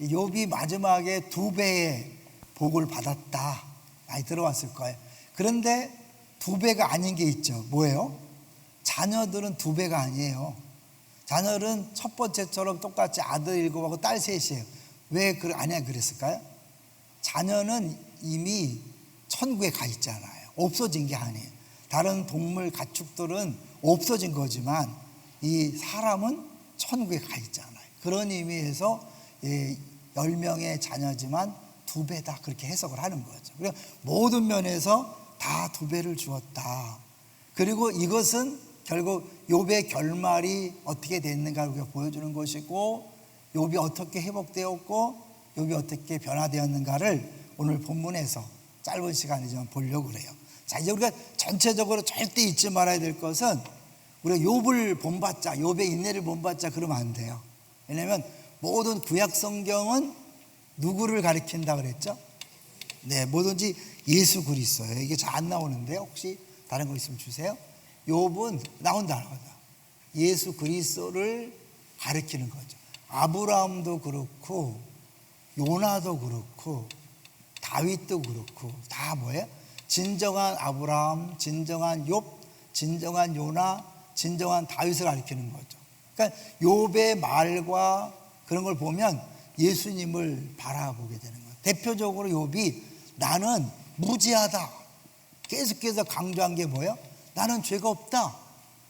욥이 마지막에 2배의 복을 받았다, 많이 들어왔을 거예요. 그런데 2배가 아닌 게 있죠. 뭐예요? 자녀들은 2배가 아니에요. 자녀들은 첫 번째처럼 똑같이 아들 7하고 딸 3이에요. 왜 아니야 그랬을까요? 자녀는 이미 천국에 가 있잖아요. 없어진 게 아니에요. 다른 동물 가축들은 없어진 거지만 이 사람은 천국에 가 있잖아요. 그런 의미에서 10명의 자녀지만 2배다, 그렇게 해석을 하는 거죠. 그리고 모든 면에서 다 2배를 주었다. 그리고 이것은 결국 욥의 결말이 어떻게 됐는가를 보여주는 것이고, 욥이 어떻게 회복되었고 욥이 어떻게 변화되었는가를 오늘 본문에서 짧은 시간이지만 보려고 그래요. 자, 이제 우리가 전체적으로 절대 잊지 말아야 될 것은, 우리가 욥을 본받자, 욥의 인내를 본받자 그러면 안 돼요. 왜냐하면 모든 구약 성경은 누구를 가리킨다 그랬죠? 네, 뭐든지 예수 그리스도예요. 이게 잘 안 나오는데 혹시 다른 거 있으면 주세요. 욥은 나온다. 예수 그리스도를 가리키는 거죠. 아브라함도 그렇고 요나도 그렇고 다윗도 그렇고 다 뭐예요? 진정한 아브라함, 진정한 욥, 진정한 요나, 진정한 다윗을 가리키는 거죠. 그러니까 욥의 말과 그런 걸 보면 예수님을 바라보게 되는 거예요. 대표적으로 욥이 나는 무죄하다 계속해서 강조한 게 뭐예요? 나는 죄가 없다.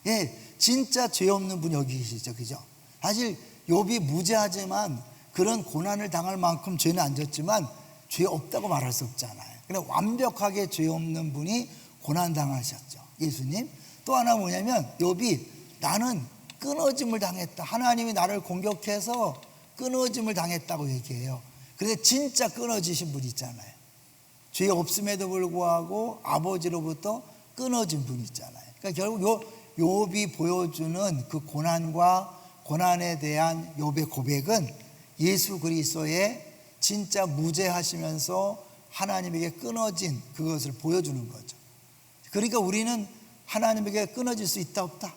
예, 진짜 죄 없는 분 여기 계시죠, 그죠? 사실 욥이 무죄하지만 그런 고난을 당할 만큼 죄는 안 졌지만 죄 없다고 말할 수 없잖아요. 그냥 완벽하게 죄 없는 분이 고난 당하셨죠, 예수님. 또 하나 뭐냐면 욥이 나는 끊어짐을 당했다. 하나님이 나를 공격해서 끊어짐을 당했다고 얘기해요. 그런데 진짜 끊어지신 분 있잖아요. 죄 없음에도 불구하고 아버지로부터 끊어진 분 있잖아요. 그러니까 결국 욥이 보여주는 그 고난과 고난에 대한 욥의 고백은 예수 그리스도의 진짜 무죄하시면서 하나님에게 끊어진 그것을 보여주는 거죠. 그러니까 우리는 하나님에게 끊어질 수 있다 없다?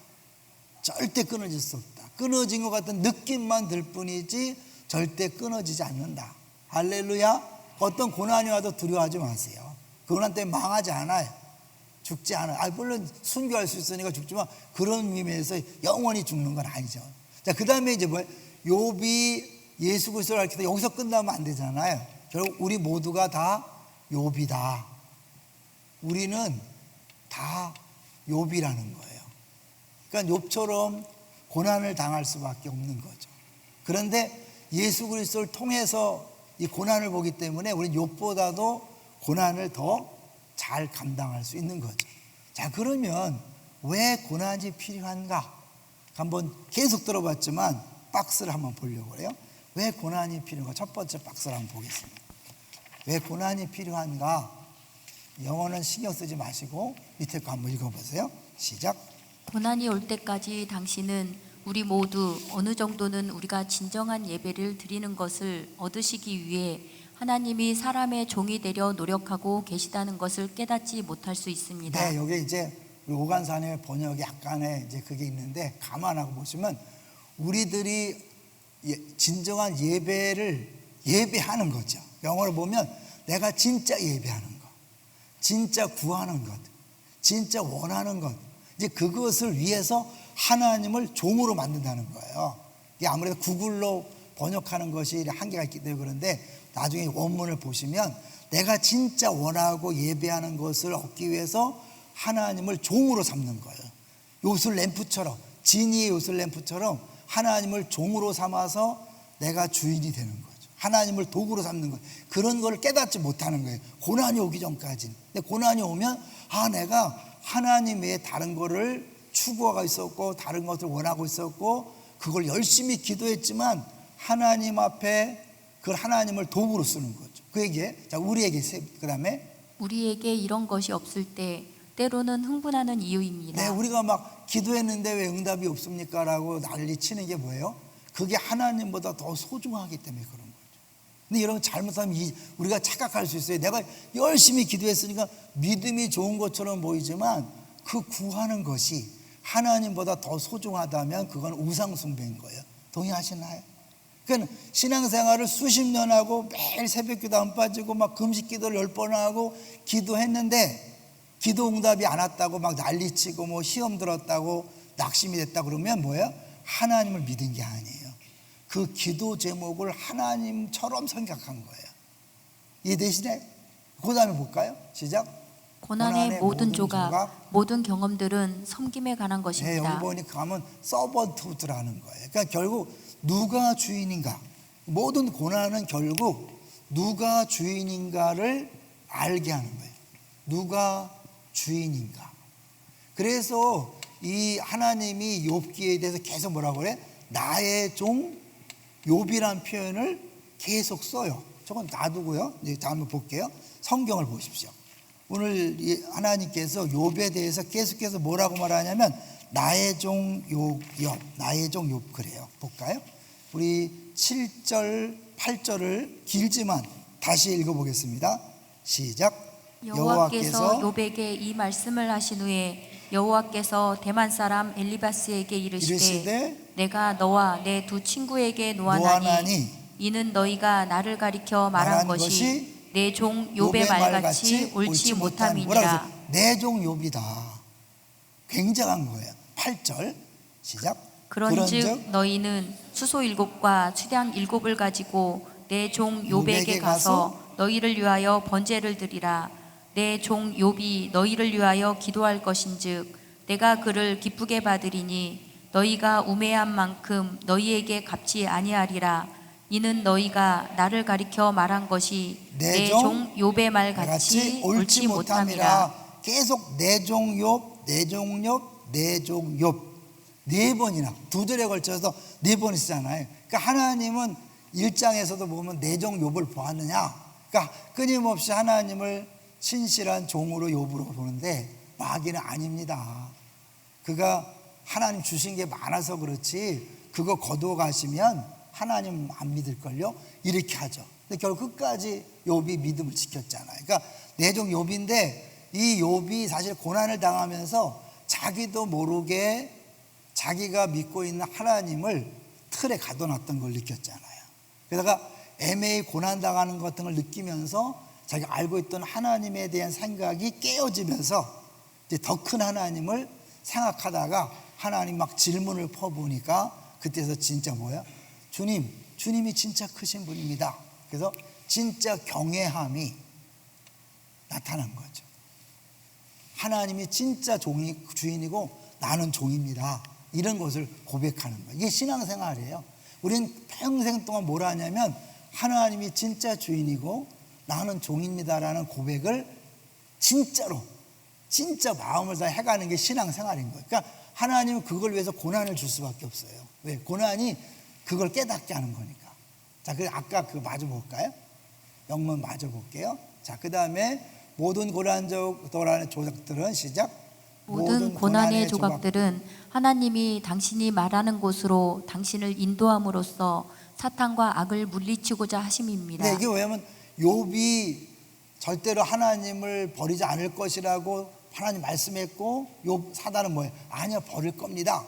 절대 끊어질 수 없다. 끊어진 것 같은 느낌만 들 뿐이지 절대 끊어지지 않는다. 할렐루야. 어떤 고난이 와도 두려워하지 마세요. 그 고난 때문에 망하지 않아요. 죽지 않아요. 물론 순교할 수 있으니까 죽지만 그런 의미에서 영원히 죽는 건 아니죠. 자, 그 다음에 이제 뭐예요? 욥이 예수 그리스도를 알게 여기서 끝나면 안 되잖아요. 결국 우리 모두가 다 욥이다. 우리는 다 욥이라는 거예요. 그러니까 욥처럼 고난을 당할 수밖에 없는 거죠. 그런데 예수 그리스도를 통해서 이 고난을 보기 때문에 우리는 욥보다도 고난을 더 잘 감당할 수 있는 거죠. 자, 그러면 왜 고난이 필요한가? 한번 계속 들어봤지만 박스를 한번 보려고 해요. 왜 고난이 필요한가? 첫 번째 박스를 한번 보겠습니다. 왜 고난이 필요한가? 영어는 신경 쓰지 마시고 밑에 거 한번 읽어보세요. 시작. 고난이 올 때까지 당신은 우리 모두 어느 정도는 우리가 진정한 예배를 드리는 것을 얻으시기 위해 하나님이 사람의 종이 되려 노력하고 계시다는 것을 깨닫지 못할 수 있습니다. 네, 여기 이제 오간산의 번역이 약간의 이제 그게 있는데 감안하고 보시면 우리들이 진정한 예배를 예배하는 거죠. 영어로 보면 내가 진짜 예배하는 것, 진짜 구하는 것, 진짜 원하는 것, 이제 그것을 위해서 하나님을 종으로 만든다는 거예요. 이게 아무래도 구글로 번역하는 것이 한계가 있기 때문에 그런데 나중에 원문을 보시면 내가 진짜 원하고 예배하는 것을 얻기 위해서 하나님을 종으로 삼는 거예요. 요술 램프처럼, 지니의 요술 램프처럼 하나님을 종으로 삼아서 내가 주인이 되는 거죠. 하나님을 도구로 삼는 거예요. 그런 걸 깨닫지 못하는 거예요. 고난이 오기 전까지는. 근데 고난이 오면 내가 하나님 외에 다른 거를 추구하고 있었고 다른 것을 원하고 있었고 그걸 열심히 기도했지만 하나님 앞에 그 하나님을 도구로 쓰는 거죠. 그 얘기에 자, 우리에게 그 다음에 우리에게 이런 것이 없을 때 때로는 흥분하는 이유입니다. 네, 우리가 막 기도했는데 왜 응답이 없습니까? 라고 난리 치는 게 뭐예요? 그게 하나님보다 더 소중하기 때문에 그런 거죠. 근데 여러분 잘못하면 우리가 착각할 수 있어요. 내가 열심히 기도했으니까 믿음이 좋은 것처럼 보이지만 그 구하는 것이 하나님보다 더 소중하다면 그건 우상숭배인 거예요. 동의하시나요? 그러니까 신앙생활을 수십 년 하고 매일 새벽기도 안 빠지고 막 금식기도를 10번 하고 기도했는데 기도 응답이 안 왔다고 막 난리치고 뭐 시험 들었다고 낙심이 됐다 그러면 뭐예요? 하나님을 믿은 게 아니에요. 그 기도 제목을 하나님처럼 생각한 거예요. 이해되시나요? 그 다음에 볼까요? 시작. 고난의 모든 조각, 모든 경험들은 섬김에 관한 네, 것입니다. 여기 보니까 가면 서번트라는 거예요. 그러니까 결국 누가 주인인가, 모든 고난은 결국 누가 주인인가를 알게 하는 거예요. 누가 주인인가. 그래서 이 하나님이 욥기에 대해서 계속 뭐라고 그래? 나의 종 욥이라는 표현을 계속 써요. 저건 놔두고요. 이제 다음에 볼게요. 성경을 보십시오. 오늘 하나님께서 욥에 대해서 계속해서 뭐라고 말하냐면 나의 종 욥, 나의 종 욥 그래요. 볼까요? 우리 7절, 8절을 길지만 다시 읽어보겠습니다. 시작. 여호와께서 욥에게 이 말씀을 하신 후에 여호와께서 대만 사람 엘리바스에게 이르시되 내가 너와 내 두 친구에게 노하나니 이는 너희가 나를 가리켜 말한 것이 내 종 욥의 말같이 옳지 못함이니라. 내 종 욥이다. 굉장한 거예요. 8절 시작. 그런즉 너희는 수소 7과 수량 7을 가지고 내 종 욥에게 가서 너희를 위하여 번제를 드리라. 내 종 욥이 너희를 위하여 기도할 것인즉 내가 그를 기쁘게 받으리니 너희가 우매한 만큼 너희에게 갚지 아니하리라. 이는 너희가 나를 가리켜 말한 것이 내 종 욥의 말같이 옳지 못함이라. 계속 내 종 욥, 내 종 욥, 내 종 욥 네 번이나 두 절에 걸쳐서 네 번 쓰잖아요. 그러니까 하나님은 1장에서도 보면 내 종 욥을 보았느냐. 그러니까 끊임없이 하나님을 신실한 종으로 욥으로 보는데 마귀는 아닙니다. 그가 하나님 주신 게 많아서 그렇지 그거 거두어 가시면 하나님 안 믿을걸요? 이렇게 하죠. 근데 결국 끝까지 욥이 믿음을 지켰잖아요. 그러니까 내 종 욥인데 이 욥이 사실 고난을 당하면서 자기도 모르게 자기가 믿고 있는 하나님을 틀에 가둬놨던 걸 느꼈잖아요. 그러다가 애매히 고난당하는 것 같은 걸 느끼면서 자기가 알고 있던 하나님에 대한 생각이 깨어지면서 이제 더 큰 하나님을 생각하다가 하나님 막 질문을 퍼보니까 그때서 진짜 뭐야? 주님이 진짜 크신 분입니다. 그래서 진짜 경외함이 나타난 거죠. 하나님이 진짜 주인이고 나는 종입니다. 이런 것을 고백하는 거예요. 이게 신앙생활이에요. 우리는 평생 동안 뭘 하냐면 하나님이 진짜 주인이고 나는 종입니다라는 고백을 진짜로 진짜 마음을 다 해가는 게 신앙생활인 거예요. 그러니까 하나님은 그걸 위해서 고난을 줄 수밖에 없어요. 왜? 고난이 그걸 깨닫게 하는 거니까. 자, 그 아까 그거 마저 볼까요? 영문 마저 볼게요. 자, 그 다음에 모든 고난의 조각들은 시작. 모든 고난의 조각들은 하나님이 당신이 말하는 곳으로 당신을 인도함으로써 사탄과 악을 물리치고자 하심입니다. 네, 이게 왜냐면 욥이 절대로 하나님을 버리지 않을 것이라고 하나님 말씀했고 욥 사단은 뭐예요? 아니요, 버릴 겁니다.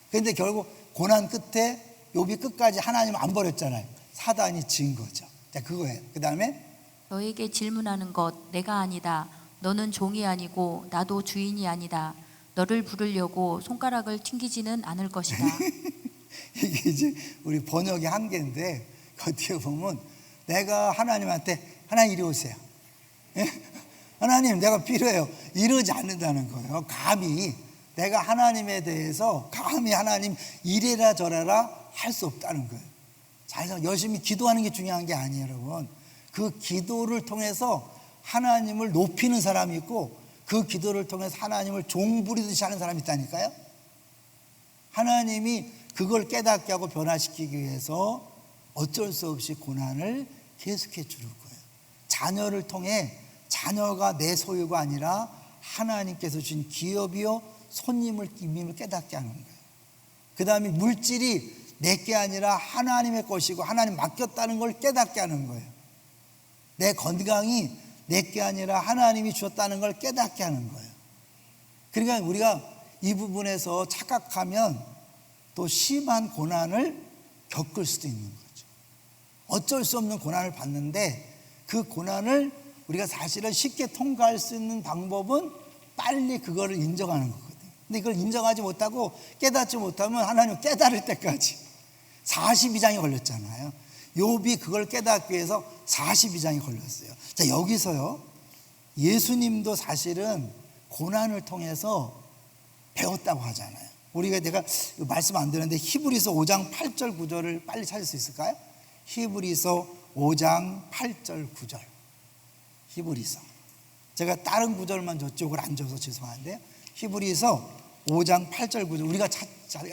그런데 결국 고난 끝에 욥이 끝까지 하나님을 안 버렸잖아요. 사단이 진 거죠. 자, 그거예요. 그 다음에 너에게 질문하는 것 내가 아니다. 너는 종이 아니고 나도 주인이 아니다. 너를 부르려고 손가락을 튕기지는 않을 것이다. 이게 이제 우리 번역의 한계인데 어떻게 보면 내가 하나님한테 하나님 이리 오세요. 예? 하나님 내가 필요해요. 이러지 않는다는 거예요. 감히 내가 하나님에 대해서 감히 하나님 이래라 저래라 할 수 없다는 거예요. 잘 열심히 기도하는 게 중요한 게 아니에요, 여러분. 그 기도를 통해서 하나님을 높이는 사람이 있고 그 기도를 통해서 하나님을 종부리듯이 하는 사람이 있다니까요. 하나님이 그걸 깨닫게 하고 변화시키기 위해서 어쩔 수 없이 고난을 계속해 주는 거예요. 자녀를 통해 자녀가 내 소유가 아니라 하나님께서 주신 기업이요 손님을 깨닫게 하는 거예요. 그 다음에 물질이 내 게 아니라 하나님의 것이고 하나님 맡겼다는 걸 깨닫게 하는 거예요. 내 건강이 내 게 아니라 하나님이 주었다는 걸 깨닫게 하는 거예요. 그러니까 우리가 이 부분에서 착각하면 또 심한 고난을 겪을 수도 있는 거죠. 어쩔 수 없는 고난을 받는데 그 고난을 우리가 사실은 쉽게 통과할 수 있는 방법은 빨리 그거를 인정하는 거거든요. 근데 그걸 인정하지 못하고 깨닫지 못하면 하나님 깨달을 때까지 42장이 걸렸잖아요. 욥이 그걸 깨닫기 위해서 42장이 걸렸어요. 자, 여기서요, 예수님도 사실은 고난을 통해서 배웠다고 하잖아요. 내가 말씀 안 되는데 히브리서 5장 8절 9절을 빨리 찾을 수 있을까요? 히브리서 5장 8절 9절. 히브리서. 제가 다른 구절만 저쪽을 안 줘서 죄송한데요. 히브리서 5장 8절 9절 우리가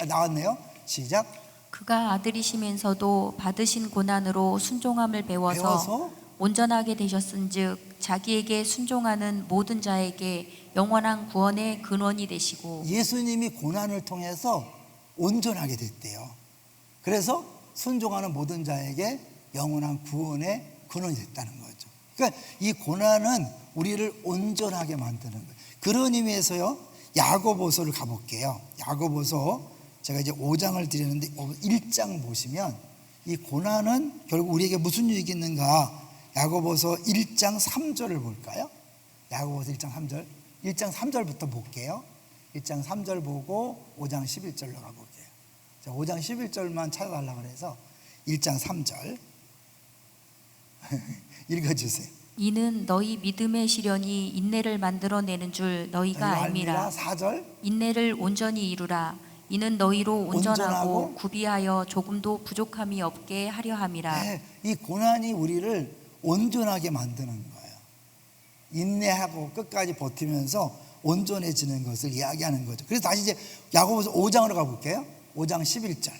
나왔네요. 시작. 그가 아들이시면서도 받으신 고난으로 순종함을 배워서 온전하게 되셨은즉 자기에게 순종하는 모든 자에게 영원한 구원의 근원이 되시고. 예수님이 고난을 통해서 온전하게 됐대요. 그래서 순종하는 모든 자에게 영원한 구원의 근원이 됐다는 거죠. 그러니까 이 고난은 우리를 온전하게 만드는 거예요. 그런 의미에서요, 야고보서를 가볼게요. 야고보서 제가 이제 5장을 드렸는데 1장 보시면 이 고난은 결국 우리에게 무슨 유익이 있는가? 야고보서 1장 3절을 볼까요? 야고보서 1장 3절. 1장 3절부터 볼게요. 1장 3절 보고 5장 11절로 가볼게요. 자, 5장 11절만 찾아달라고 해서 1장 3절 읽어주세요. 이는 너희 믿음의 시련이 인내를 만들어내는 줄 너희가 알미라. 4절. 인내를 온전히 이루라. 이는 너희로 온전하고 구비하여 조금도 부족함이 없게 하려 함이라. 네, 이 고난이 우리를 온전하게 만드는 거예요. 인내하고 끝까지 버티면서 온전해지는 것을 이야기하는 거죠. 그래서 다시 이제 야고보서 5장으로 가볼게요. 5장 11절.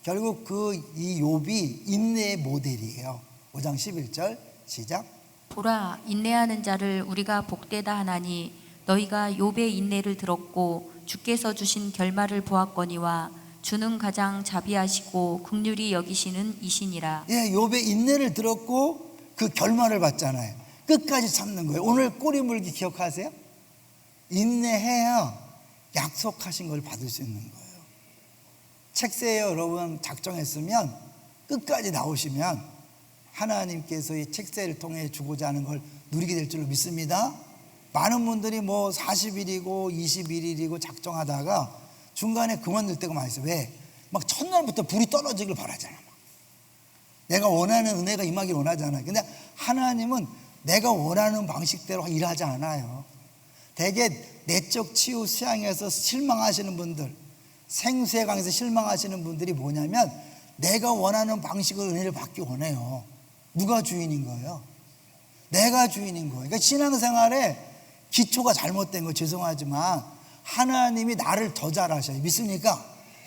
결국 이 욥이 인내의 모델이에요. 5장 11절 시작. 보라, 인내하는 자를 우리가 복되다 하나니 너희가 욥의 인내를 들었고 주께서 주신 결말을 보았거니와 주는 가장 자비하시고 긍휼히 여기시는 이시니라. 예, 욥의 인내를 들었고 그 결말을 봤잖아요. 끝까지 참는 거예요. 오늘 꼬리 물기 기억하세요? 인내해야 약속하신 걸 받을 수 있는 거예요. 책세에 여러분 작정했으면 끝까지 나오시면 하나님께서 이 책세를 통해 주고자 하는 걸 누리게 될 줄로 믿습니다. 많은 분들이 뭐 40일이고 21일이고 작정하다가 중간에 그만둘 때가 많이 있어요. 왜? 막 첫날부터 불이 떨어지길 바라잖아. 내가 원하는 은혜가 임하길 원하잖아요. 근데 하나님은 내가 원하는 방식대로 일하지 않아요. 대개 내적 치유 수양에서 실망하시는 분들, 생수의 강에서 실망하시는 분들이 뭐냐면 내가 원하는 방식으로 은혜를 받기 원해요. 누가 주인인 거예요? 내가 주인인 거예요. 그러니까 신앙생활에 기초가 잘못된 거 죄송하지만 하나님이 나를 더 잘하셔요. 믿습니까?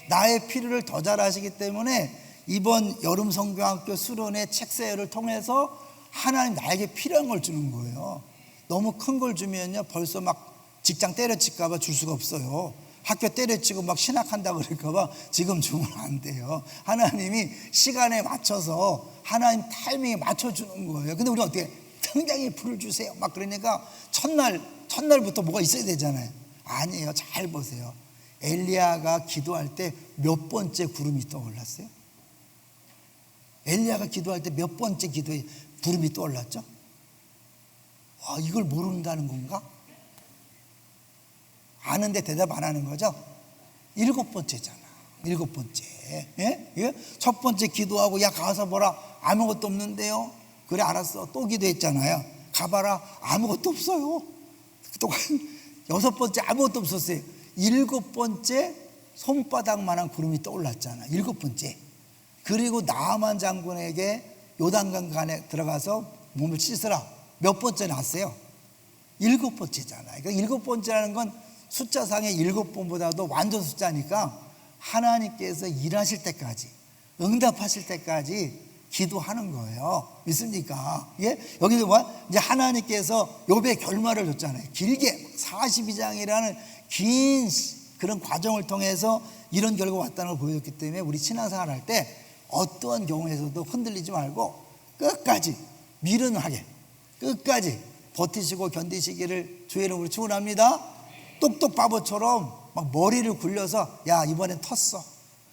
나의 필요를 더 잘하시기 때문에 이번 여름 성교학교 수련회 책세회를 통해서 하나님 나에게 필요한 걸 주는 거예요. 너무 큰 걸 주면요 벌써 막 직장 때려칠까 봐 줄 수가 없어요. 학교 때려치고 막 신학한다 그럴까 봐 지금 주면 안 돼요. 하나님이 시간에 맞춰서 하나님 타이밍에 맞춰주는 거예요. 근데 우리가 어떻게 당장에 불을 주세요 막 그러니까 첫날부터 뭐가 있어야 되잖아요. 아니에요. 잘 보세요. 엘리야가 기도할 때 몇 번째 구름이 떠올랐어요? 엘리야가 기도할 때 몇 번째 기도에 구름이 떠올랐죠? 와, 이걸 모른다는 건가? 아는데 대답 안 하는 거죠? 7번째잖아. 7번째. 예? 첫 번째 기도하고 야 가서 보라 아무것도 없는데요. 그래 알았어. 또 기도했잖아요. 가봐라 아무것도 없어요. 또 6번째 아무것도 없었어요. 7번째 손바닥만한 구름이 떠올랐잖아. 7번째. 그리고 나아만 장군에게 요단강간에 들어가서 몸을 씻으라. 몇 번째 났어요? 7번째잖아요. 그러니까 7번째라는 건 숫자상의 7번보다도 완전 숫자니까 하나님께서 일하실 때까지 응답하실 때까지 기도하는 거예요. 믿습니까? 예? 여기서 뭐야? 이제 하나님께서 욥의 결말을 줬잖아요. 길게 42장이라는 긴 그런 과정을 통해서 이런 결과가 왔다는 걸 보여줬기 때문에 우리 신앙생활 할 때 어떠한 경우에서도 흔들리지 말고 끝까지 미련하게 끝까지 버티시고 견디시기를 주의 이름으로 축원합니다. 똑똑 바보처럼 막 머리를 굴려서 야 이번엔 텄어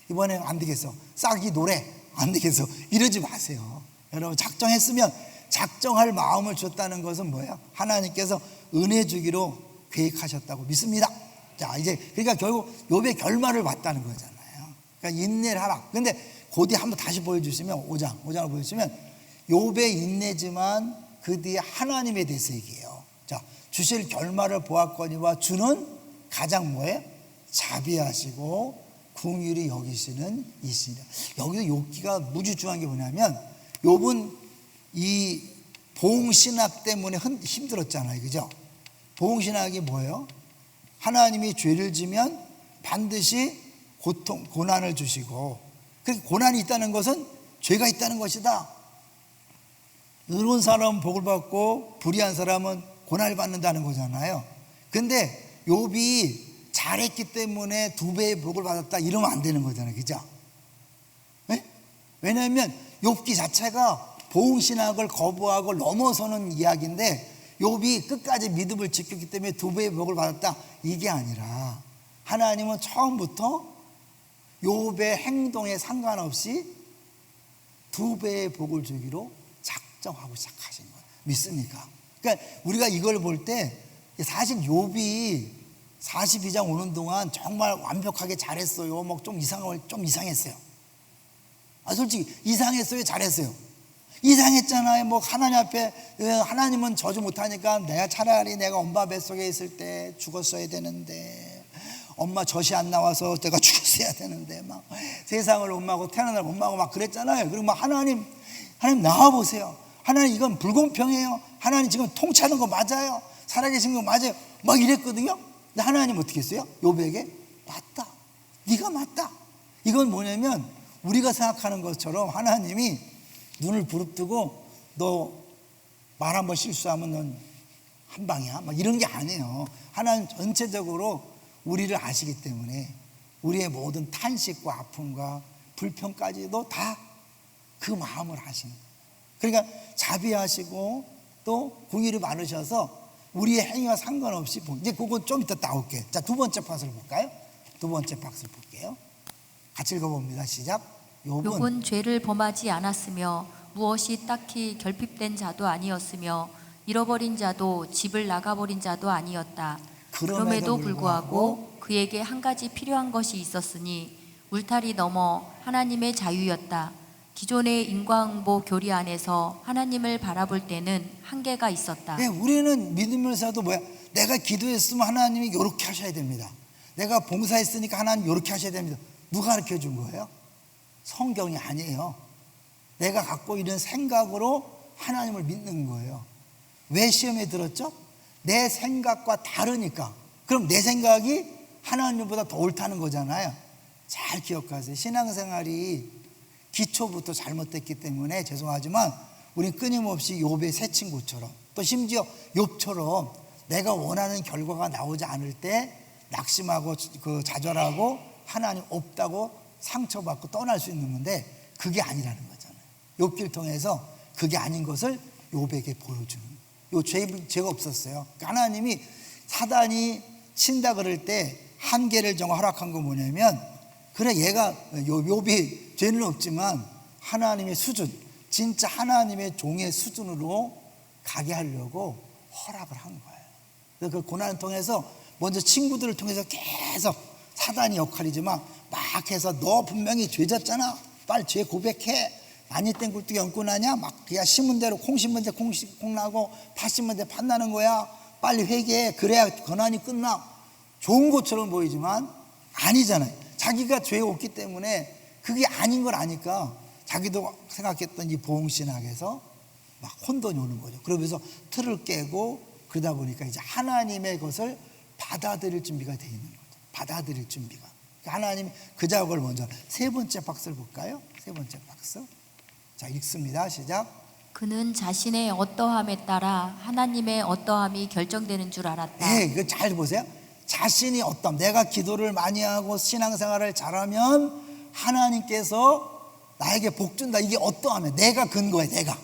이번엔 안 되겠어 싹이 노래 안 되겠어. 이러지 마세요. 여러분, 작정했으면 작정할 마음을 줬다는 것은 뭐예요? 하나님께서 은혜 주기로 계획하셨다고 믿습니다. 자, 이제 그러니까 결국 욥의 결말을 봤다는 거잖아요. 그러니까 인내를 하라. 근데 고디 한번 다시 보여주시면 5장을 보여주시면 욥의 인내지만 그 뒤에 하나님에 대해서 얘기해요. 자, 주실 결말을 보았거니와 주는 가장 뭐예요? 자비하시고 긍휼히 여기시는 이시니라. 여기서 욥기가 무지 중요한 게 뭐냐면 욥은 이 보응신학 때문에 힘들었잖아요. 그죠? 보응신학이 뭐예요? 하나님이 죄를 지면 반드시 고난을 주시고, 그 고난이 있다는 것은 죄가 있다는 것이다. 의로운 사람은 복을 받고 불의한 사람은 고난을 받는다는 거잖아요. 근데 욥이 잘했기 때문에 2배의 복을 받았다 이러면 안 되는 거잖아요. 그죠? 네? 왜냐하면 욥기 자체가 보응신학을 거부하고 넘어서는 이야기인데 욥이 끝까지 믿음을 지켰기 때문에 2배의 복을 받았다 이게 아니라 하나님은 처음부터 욥의 행동에 상관없이 2배의 복을 주기로 작정하고 시작하신 거예요. 믿습니까? 그러니까 우리가 이걸 볼 때 사실 욥이 42장 오는 동안 정말 완벽하게 잘했어요. 뭐 좀 이상했어요. 솔직히 이상했어요, 잘했어요? 이상했잖아요. 뭐 하나님 앞에 하나님은 저주 못하니까 내가 차라리 내가 엄마 뱃속에 있을 때 죽었어야 되는데, 엄마 젖이 안 나와서 내가 죽었어야 되는데, 막 세상을 엄마고 태어난 엄마고 막 그랬잖아요. 그리고 막 하나님 나와 보세요. 하나님 이건 불공평해요. 하나님 지금 통치하는 거 맞아요. 살아계신 거 맞아요. 막 이랬거든요. 근데 하나님 어떻게 했어요? 욥에게 맞다. 네가 맞다. 이건 뭐냐면 우리가 생각하는 것처럼 하나님이 눈을 부릅뜨고 너 말 한번 실수하면 넌 한 방이야. 막 이런 게 아니에요. 하나님 전체적으로 우리를 아시기 때문에 우리의 모든 탄식과 아픔과 불평까지도 다 그 마음을 아시는 거예요. 그러니까 자비하시고 또 긍휼이 많으셔서 우리의 행위와 상관없이 이제 그건 좀 이따 나올게요. 자, 2번째 팟을 볼까요? 2번째 팟을 볼게요. 같이 읽어봅니다. 시작. 욥은 죄를 범하지 않았으며 무엇이 딱히 결핍된 자도 아니었으며 잃어버린 자도 집을 나가버린 자도 아니었다. 그럼에도 불구하고 그에게 한 가지 필요한 것이 있었으니 울타리 넘어 하나님의 자유였다. 기존의 인과응보 교리 안에서 하나님을 바라볼 때는 한계가 있었다. 네, 우리는 믿으면서도 내가 기도했으면 하나님이 이렇게 하셔야 됩니다. 내가 봉사했으니까 하나님 이렇게 하셔야 됩니다. 누가 가르쳐 준 거예요? 성경이 아니에요. 내가 갖고 있는 생각으로 하나님을 믿는 거예요. 왜 시험에 들었죠? 내 생각과 다르니까. 그럼 내 생각이 하나님보다 더 옳다는 거잖아요. 잘 기억하세요. 신앙생활이 기초부터 잘못됐기 때문에 죄송하지만 우린 끊임없이 욥의 새 친구처럼, 또 심지어 욥처럼 내가 원하는 결과가 나오지 않을 때 낙심하고 좌절하고 하나님 없다고 상처받고 떠날 수 있는 건데 그게 아니라는 거잖아요. 욥기를 통해서 그게 아닌 것을 욥에게 보여주는, 죄가 없었어요. 그러니까 하나님이 사단이 친다 그럴 때 한계를 정하 허락한 건 뭐냐면, 그래 얘가 욥이 죄는 없지만 하나님의 수준, 진짜 하나님의 종의 수준으로 가게 하려고 허락을 한 거예요. 그래서 그 고난을 통해서 먼저 친구들을 통해서 계속 사단이 역할이지만 막 해서 너 분명히 죄졌잖아, 빨리 죄 고백해, 아니 땐 굴뚝에 얹고 나냐, 막 그냥 심은 대로 콩 심은 데 콩 나고 팥 심은 데 팥 나는 거야, 빨리 회개해, 그래야 고난이 끝나. 좋은 것처럼 보이지만 아니잖아요. 자기가 죄에 없기 때문에 그게 아닌 걸 아니까 자기도 생각했던 이 보응신학에서 막 혼돈이 오는 거죠. 그러면서 틀을 깨고 그러다 보니까 이제 하나님의 것을 받아들일 준비가 되어 있는 거죠. 받아들일 준비가. 하나님 그 작업을 먼저. 3번째 박스를 볼까요? 3번째 박스. 자, 읽습니다. 시작. 그는 자신의 어떠함에 따라 하나님의 어떠함이 결정되는 줄 알았다. 네, 이거 잘 보세요. 자신이 어떠함, 내가 기도를 많이 하고 신앙생활을 잘하면 하나님께서 나에게 복 준다. 이게 어떠함이에요? 내가 근거해, 내가.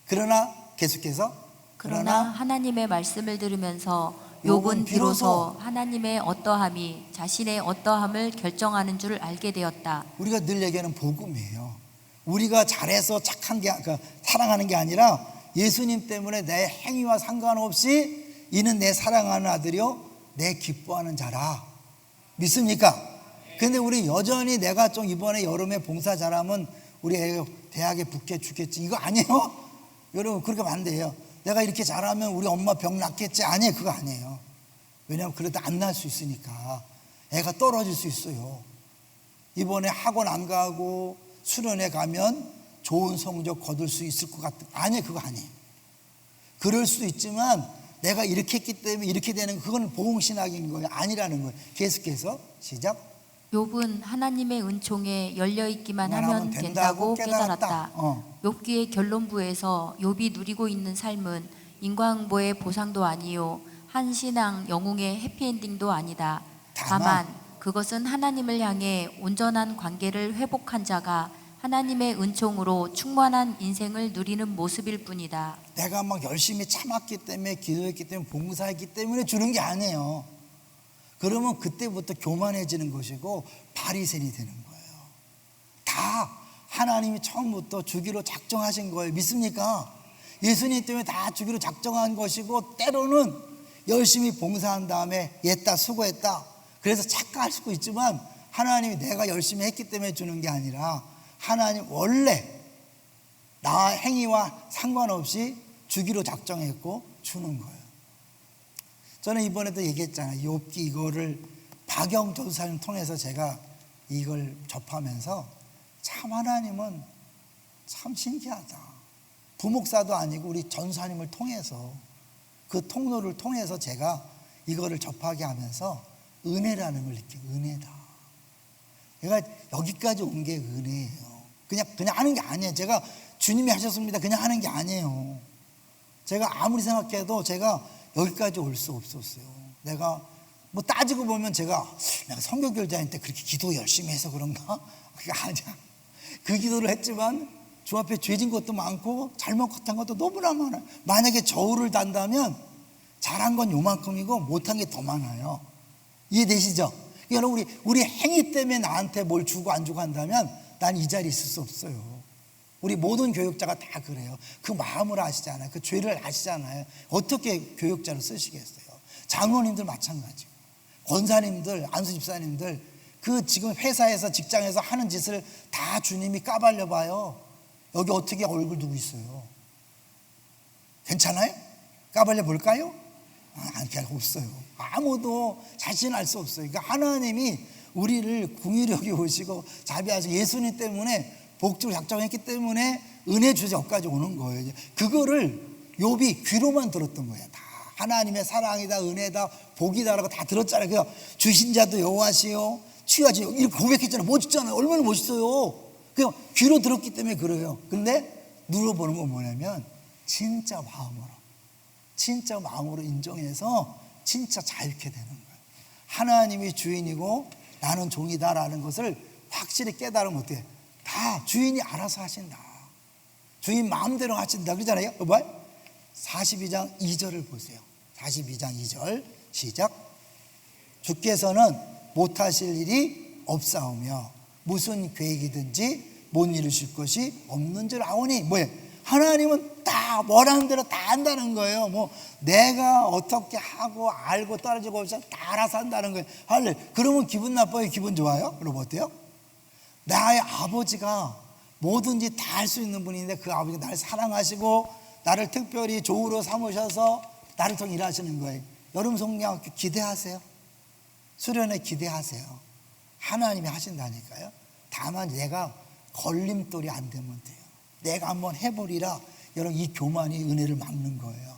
그러나 계속해서 그러나 하나님의 말씀을 들으면서 욥은 비로소 하나님의 어떠함이 자신의 어떠함을 결정하는 줄 알게 되었다. 우리가 늘 얘기하는 복음이에요. 우리가 잘해서 착한 게 사랑하는 게 아니라 예수님 때문에 내 행위와 상관없이 이는 내 사랑하는 아들이요 내 기뻐하는 자라. 믿습니까? 근데 우리 여전히 내가 좀 이번에 여름에 봉사 잘하면 우리 애 대학에 붙게 죽겠지 이거 아니에요? 여러분 그렇게 하면 안 돼요. 내가 이렇게 잘하면 우리 엄마 병 낫겠지 아니에요. 그거 아니에요. 왜냐하면 그래도 안 날 수 있으니까. 애가 떨어질 수 있어요. 이번에 학원 안 가고 수련회 가면 좋은 성적 거둘 수 있을 것 같은 아니에요. 그거 아니에요. 그럴 수도 있지만 내가 이렇게 했기 때문에 이렇게 되는 그건 보응신학인 거예요. 아니라는 거예요. 계속해서 시작. 욥은 하나님의 은총에 열려 있기만 하면 된다고 깨달았다. 욥기의 결론부에서 욥이 누리고 있는 삶은 인과응보의 보상도 아니요 한 신앙 영웅의 해피엔딩도 아니다. 다만 그것은 하나님을 향해 온전한 관계를 회복한 자가 하나님의 은총으로 충만한 인생을 누리는 모습일 뿐이다. 내가 막 열심히 참았기 때문에 기도했기 때문에 봉사했기 때문에 주는 게 아니에요. 그러면 그때부터 교만해지는 것이고 바리새인이 되는 거예요. 다 하나님이 처음부터 주기로 작정하신 거예요. 믿습니까? 예수님 때문에 다 주기로 작정한 것이고 때로는 열심히 봉사한 다음에 옛다 수고했다 그래서 착각할 수도 있지만 하나님이 내가 열심히 했기 때문에 주는 게 아니라 하나님 원래 나 행위와 상관없이 주기로 작정했고 주는 거예요. 저는 이번에도 얘기했잖아요. 욥기 이거를 박영 전사님 통해서 제가 이걸 접하면서 참 하나님은 참 신기하다. 부목사도 아니고 우리 전사님을 통해서 그 통로를 통해서 제가 이거를 접하게 하면서 은혜라는 걸 느껴요. 은혜다. 내가 여기까지 온 게 은혜예요. 그냥 하는 게 아니에요. 제가 주님이 하셨습니다. 그냥 하는 게 아니에요. 제가 아무리 생각해도 제가 여기까지 올 수 없었어요. 내가 뭐 따지고 보면 내가 선교교육자일 때 그렇게 기도 열심히 해서 그런가? 그게 아니야. 그 기도를 했지만 주 앞에 죄진 것도 많고 잘못한 것도 너무나 많아요. 만약에 저울을 단다면 잘한 건 요만큼이고 못한 게 더 많아요. 이해되시죠? 여러분 우리 행위 때문에 나한테 뭘 주고 안 주고 한다면 난 이 자리에 있을 수 없어요. 우리 모든 교육자가 다 그래요. 그 마음을 아시잖아요. 그 죄를 아시잖아요. 어떻게 교육자로 쓰시겠어요? 장로님들 마찬가지고 권사님들, 안수집사님들 그 지금 회사에서 직장에서 하는 짓을 다 주님이 까발려 봐요. 여기 어떻게 얼굴 두고 있어요? 괜찮아요? 까발려 볼까요? 그냥 없어요. 아무도 자신을 알 수 없어요. 그러니까 하나님이 우리를 궁유력이 오시고 자비하시고 예수님 때문에 복주를 작정했기 때문에 은혜 주제 여기까지 오는 거예요. 그거를 욥이 귀로만 들었던 거예요. 다 하나님의 사랑이다, 은혜다, 복이다라고 다 들었잖아요. 그래서 주신 자도 여호와시요, 취하지 이렇게 고백했잖아요. 멋있잖아요. 얼마나 멋있어요. 그냥 귀로 들었기 때문에 그래요. 근데 눌러보는 건 뭐냐면 진짜 마음으로 인정해서 진짜 자유케 되는 거예요. 하나님이 주인이고 나는 종이다라는 것을 확실히 깨달으면 어떻게 해요? 다 주인이 알아서 하신다. 주인 마음대로 하신다 그러잖아요. 42장 2절을 보세요. 42장 2절 시작. 주께서는 못하실 일이 없사오며 무슨 계획이든지 못 이루실 것이 없는 줄 아오니 뭐예요? 하나님은 다 뭐라는 대로 다 한다는 거예요. 뭐 내가 어떻게 하고 알고 떨어지고 없어 다 알아서 한다는 거예요. 할래. 그러면 기분 나빠요? 기분 좋아요? 여러분 어때요? 나의 아버지가 뭐든지 다 할 수 있는 분인데 그 아버지가 나를 사랑하시고 나를 특별히 조우로 삼으셔서 나를 통해 일하시는 거예요. 여름 성경학교 기대하세요. 수련회 기대하세요. 하나님이 하신다니까요. 다만 내가 걸림돌이 안 되면 돼요. 내가 한번 해보리라. 여러분 이 교만이 은혜를 막는 거예요.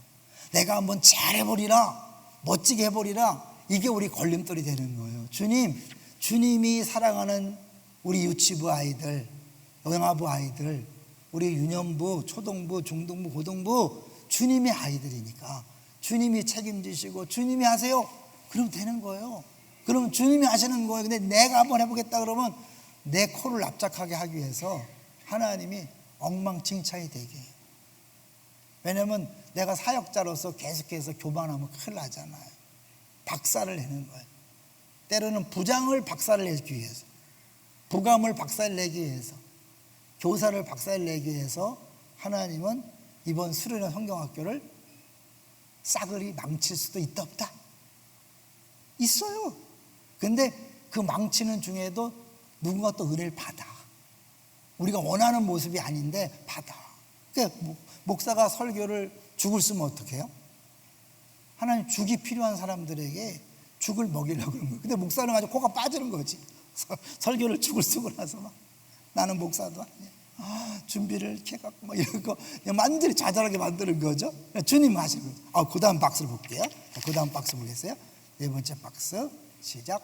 내가 한번 잘해보리라, 멋지게 해보리라. 이게 우리 걸림돌이 되는 거예요. 주님이 사랑하는 우리 유치부 아이들, 영아부 아이들, 우리 유년부, 초등부, 중등부, 고등부 주님의 아이들이니까 주님이 책임지시고 주님이 하세요. 그럼 되는 거예요. 그럼 주님이 하시는 거예요. 근데 내가 한번 해보겠다 그러면 내 코를 납작하게 하기 위해서 하나님이 엉망진창이 되게 해요. 왜냐하면 내가 사역자로서 계속해서 교만하면 큰일 나잖아요. 박살을 내는 거예요. 때로는 부장을 박살을 내기 위해서, 부감을 박살내기 위해서 교사를 박살 내기 위해서 하나님은 이번 수련회 성경학교를 싸그리 망칠 수도 있다 없다? 있어요. 근데 그 망치는 중에도 누군가 또 은혜를 받아. 우리가 원하는 모습이 아닌데 받아. 그러니까 목사가 설교를 죽을 쓰면 어떡해요? 하나님 죽이 필요한 사람들에게 죽을 먹이려고 그런 거예요. 근데 목사는 아주 코가 빠지는 거지. 설교를 죽을 쓰고 나서 막 나는 목사도 아니야. 준비를 이렇게 해갖고 막 이런 거 완전히 자잘하게 만드는 거죠. 주님 하시는 거죠. 그 다음 박스를 볼게요. 그 다음 박스 보겠어요? 네 번째 박스 시작.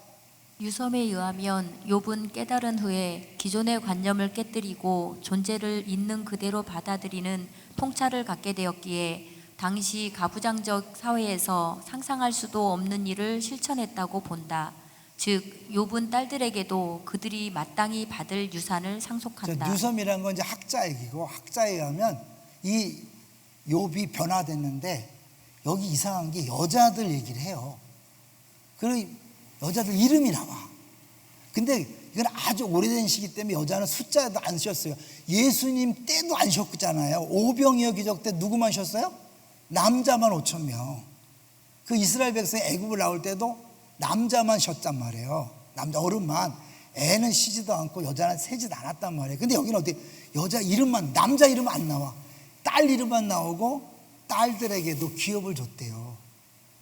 유섬에 의하면 욥은 깨달은 후에 기존의 관념을 깨뜨리고 존재를 있는 그대로 받아들이는 통찰을 갖게 되었기에 당시 가부장적 사회에서 상상할 수도 없는 일을 실천했다고 본다. 즉 욥은 딸들에게도 그들이 마땅히 받을 유산을 상속한다. 유섬이라는 건 이제 학자 얘기고, 학자에 의하면 이 욥이 변화됐는데 여기 이상한 게 여자들 얘기를 해요. 그리고 여자들 이름이 나와. 근데 이건 아주 오래된 시기 때문에 여자는 숫자도 안 쉬었어요. 예수님 때도 안 쉬었잖아요. 오병이어 기적 때 누구만 쉬었어요? 남자만 5천 명. 그 이스라엘 백성이 애굽을 나올 때도 남자만 쉬었단 말이에요. 남자 어른만. 애는 쉬지도 않고 여자는 세지도 않았단 말이에요. 근데 여기는 어떻게 여자 이름만, 남자 이름 안 나와. 딸 이름만 나오고 딸들에게도 기업을 줬대요.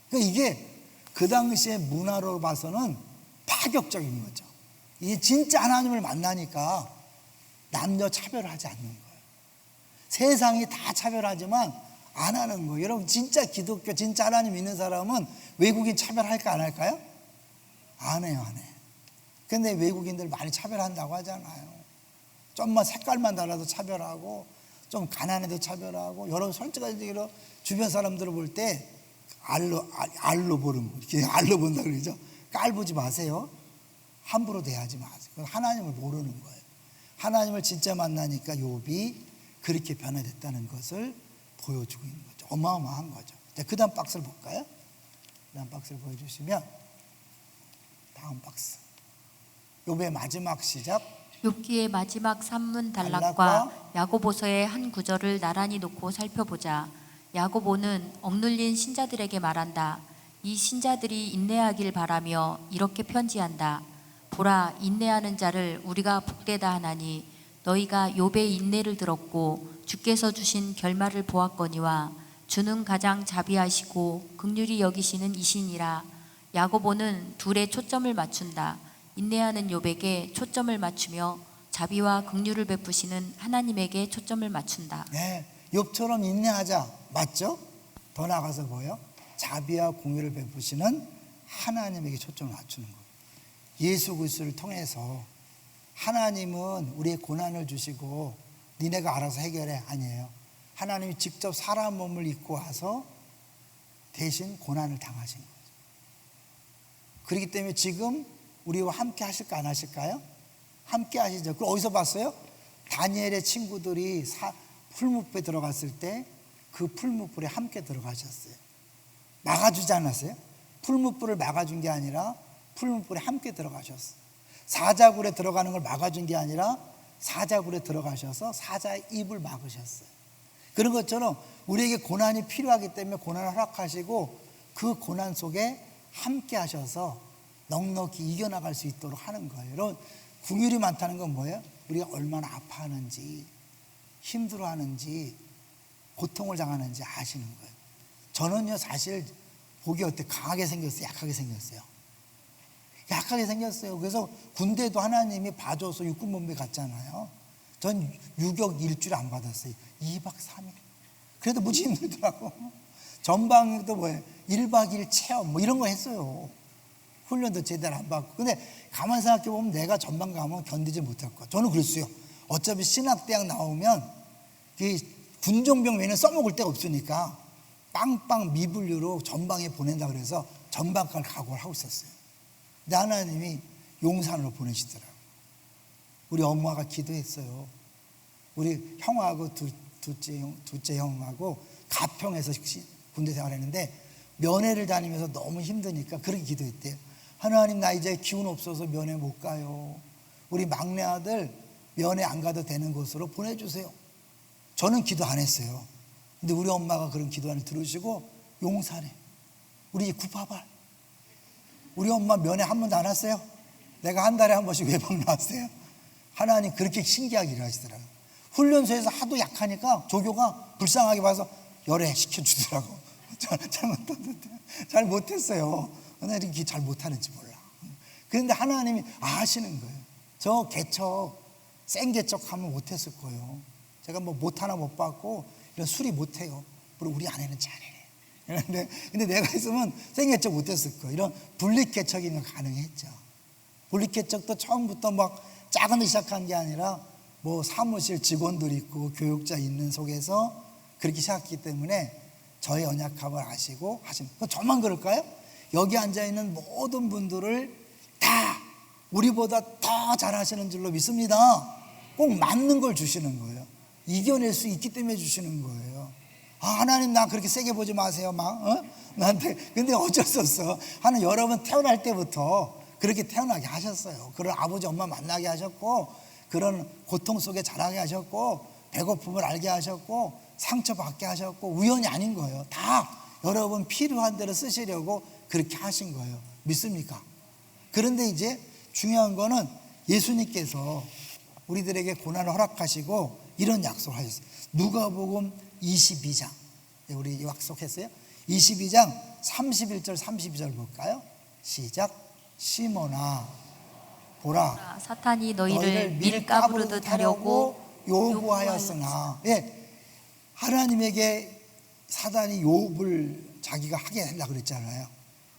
그러니까 이게 그 당시의 문화로 봐서는 파격적인 거죠. 이게 진짜 하나님을 만나니까 남녀 차별을 하지 않는 거예요. 세상이 다 차별하지만 안 하는 거예요. 여러분 진짜 기독교, 진짜 하나님 믿는 사람은 외국인 차별할까 안 할까요? 안 해요, 안 해. 근데 외국인들 많이 차별한다고 하잖아요. 좀만 색깔만 달라도 차별하고, 좀 가난해도 차별하고. 여러분 솔직하게 주변 사람들을 볼 때 알로 보는 거, 이렇게 알로 본다 그러죠. 깔보지 마세요. 함부로 대하지 마세요. 그건 하나님을 모르는 거예요. 하나님을 진짜 만나니까 욥이 그렇게 변화됐다는 것을 보여주고 있는 거죠. 어마어마한 거죠. 자, 그 다음 박스를 볼까요? 그 다음 박스를 보여주시면 다음 박스. 욥의 마지막 시작. 욥기의 마지막 산문 단락과 단락과 야고보서의 한 구절을 나란히 놓고 살펴보자. 야고보는 억눌린 신자들에게 말한다. 이 신자들이 인내하길 바라며 이렇게 편지한다. 보라, 인내하는 자를 우리가 복되다 하나니 너희가 욥의 인내를 들었고 주께서 주신 결말을 보았거니와 주는 가장 자비하시고 긍휼히 여기시는 이시니라. 야고보는 둘에 초점을 맞춘다. 인내하는 욥에게 초점을 맞추며 자비와 긍휼을 베푸시는 하나님에게 초점을 맞춘다. 네, 욥처럼 인내하자. 맞죠? 더 나가서 뭐예요? 자비와 공의를 베푸시는 하나님에게 초점을 맞추는 거예요. 예수 그리스도를 통해서 하나님은 우리의 고난을 주시고 니네가 알아서 해결해 아니에요. 하나님이 직접 사람 몸을 입고 와서 대신 고난을 당하신 거죠. 그렇기 때문에 지금 우리와 함께 하실까 안 하실까요? 함께 하시죠. 그걸 어디서 봤어요? 다니엘의 친구들이 풀무불에 들어갔을 때 그 풀무불에 함께 들어가셨어요. 막아주지 않았어요? 풀무불을 막아준 게 아니라 풀무불에 함께 들어가셨어요. 사자굴에 들어가는 걸 막아준 게 아니라 사자굴에 들어가셔서 사자의 입을 막으셨어요. 그런 것처럼 우리에게 고난이 필요하기 때문에 고난을 허락하시고 그 고난 속에 함께 하셔서 넉넉히 이겨나갈 수 있도록 하는 거예요. 여러분, 긍휼이 많다는 건 뭐예요? 우리가 얼마나 아파하는지, 힘들어하는지, 고통을 당하는지 아시는 거예요. 저는요, 사실 보기 어때? 강하게 생겼어요? 약하게 생겼어요? 약하게 생겼어요. 그래서 군대도 하나님이 봐줘서 육군본부에 갔잖아요. 전 유격 일주일 안 받았어요. 2박 3일. 그래도 무지 힘들더라고. 전방도 뭐예요? 1박 2일 체험 뭐 이런 거 했어요. 훈련도 제대로 안 받고. 근데 가만 생각해 보면 내가 전방 가면 견디지 못할 거야. 저는 그랬어요. 어차피 신학대학 나오면 군종병 외에는 써먹을 데가 없으니까 빵빵 미분류로 전방에 보낸다 그래서 전방까지 각오를 하고 있었어요. 근데 하나님이 용산으로 보내시더라고요. 우리 엄마가 기도했어요. 우리 형하고 둘째 형하고 가평에서 군대 생활했는데 면회를 다니면서 너무 힘드니까 그렇게 기도했대요. 하나님, 나 이제 기운 없어서 면회 못 가요. 우리 막내 아들 면회 안 가도 되는 곳으로 보내주세요. 저는 기도 안 했어요. 근데 우리 엄마가 그런 기도안을 들으시고 용산에 우리 집 구파발 우리 엄마 면회 한 번도 안 왔어요. 내가 한 달에 한 번씩 외박 나왔어요. 하나님 그렇게 신기하게 일하시더라고요. 훈련소에서 하도 약하니까 조교가 불쌍하게 봐서 열애 시켜주더라고. 잘 못했어요. 나 이렇게 잘 못하는지 몰라. 그런데 하나님이 아시는 거예요. 저 개척 센 개척 하면 못했을 거예요. 제가 뭐 못 하나 못 받고 이런 수리 못해요. 그리고 우리 아내는 잘해. 근데 내가 있으면 센 개척 못했을 거예요. 이런 분립 개척이면 가능했죠. 분립 개척도 처음부터 막 작은 데 시작한 게 아니라 뭐 사무실 직원들 있고 교육자 있는 속에서 그렇게 시작했기 때문에 저의 언약함을 아시고 하신. 저만 그럴까요? 여기 앉아있는 모든 분들을 다 우리보다 더 잘하시는 줄로 믿습니다. 꼭 맞는 걸 주시는 거예요. 이겨낼 수 있기 때문에 주시는 거예요. 하나님 나 그렇게 세게 보지 마세요 나한테. 근데 어쩔 수 없어. 하나님 여러분 태어날 때부터 그렇게 태어나게 하셨어요. 그런 아버지 엄마 만나게 하셨고 그런 고통 속에 자라게 하셨고 배고픔을 알게 하셨고 상처받게 하셨고 우연이 아닌 거예요. 다 여러분 필요한 대로 쓰시려고 그렇게 하신 거예요. 믿습니까? 그런데 이제 중요한 거는 예수님께서 우리들에게 고난을 허락하시고 이런 약속을 하셨어요. 누가복음 22장 우리 약속했어요. 22장 31절 32절 볼까요? 시작. 시몬아 보라 사탄이 너희를 밀가부르듯 하려고 요구하였으나 하나님에게 사단이 요구를 자기가 하게 하려고 그랬잖아요.